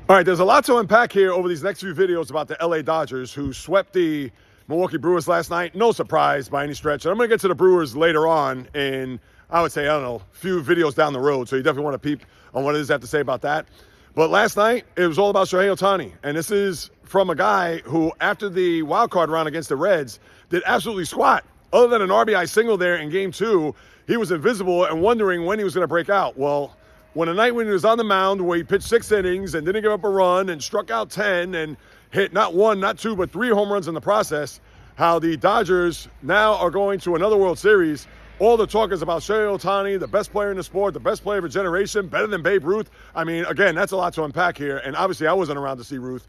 All right, there's a lot to unpack here over these next few videos about the LA Dodgers, who swept the Milwaukee Brewers last night. No surprise by any stretch. And I'm going to get to the Brewers later on in, I would say, I don't know, a few videos down the road. So you definitely want to peep on what it is they have to say about that. But last night, it was all about Shohei Ohtani. And this is from a guy who, after the wild card round against the Reds, did absolutely squat. Other than an RBI single there in Game 2, he was invisible and wondering when he was going to break out. Well, when he was on the mound where he pitched 6 innings and didn't give up a run and struck out 10 and hit not 1, not 2, but 3 home runs in the process, how the Dodgers now are going to another World Series. All the talk is about Shohei Ohtani, the best player in the sport, the best player of a generation, better than Babe Ruth. I mean, again, that's a lot to unpack here, and obviously I wasn't around to see Ruth.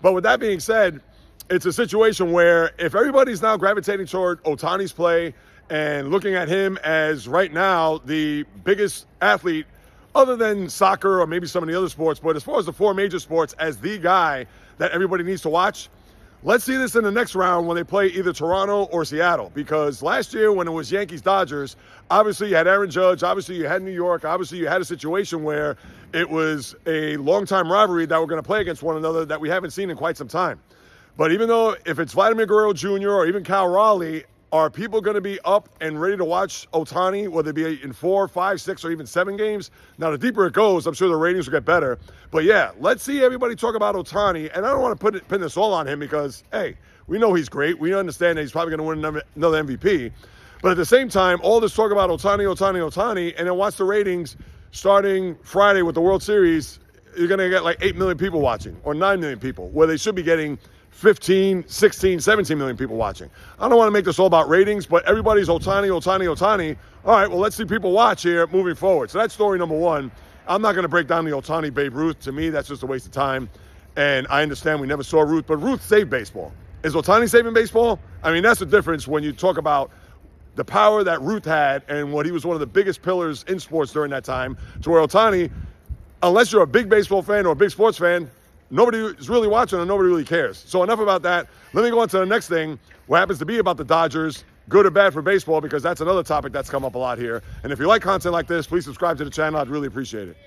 But with that being said, it's a situation where if everybody's now gravitating toward Ohtani's play and looking at him as right now the biggest athlete other than soccer or maybe some of the other sports, but as far as the 4 major sports, as the guy that everybody needs to watch, let's see this in the next round when they play either Toronto or Seattle. Because last year when it was Yankees-Dodgers, obviously you had Aaron Judge, obviously you had New York, obviously you had a situation where it was a long-time rivalry that we're going to play against one another that we haven't seen in quite some time. But even though if it's Vladimir Guerrero Jr. or even Cal Raleigh, are people going to be up and ready to watch Ohtani, whether it be in 4, 5, 6, or even 7 games? Now, the deeper it goes, I'm sure the ratings will get better. But yeah, let's see everybody talk about Ohtani. And I don't want to pin this all on him because, hey, we know he's great. We understand that he's probably going to win another MVP. But at the same time, all this talk about Ohtani, and then watch the ratings starting Friday with the World Series, you're going to get like 8 million people watching or 9 million people, where they should be getting 15, 16, 17 million people watching. I don't want to make this all about ratings, but everybody's Ohtani. All right, well, let's see people watch here moving forward. So that's story number 1. I'm not going to break down the Ohtani Babe Ruth. To me, that's just a waste of time. And I understand we never saw Ruth, but Ruth saved baseball. Is Ohtani saving baseball? I mean, that's the difference when you talk about the power that Ruth had and what he was one of the biggest pillars in sports during that time, to where Ohtani, unless you're a big baseball fan or a big sports fan, nobody is really watching and nobody really cares. So enough about that. Let me go on to the next thing, what happens to be about the Dodgers, good or bad for baseball, because that's another topic that's come up a lot here. And if you like content like this, please subscribe to the channel. I'd really appreciate it.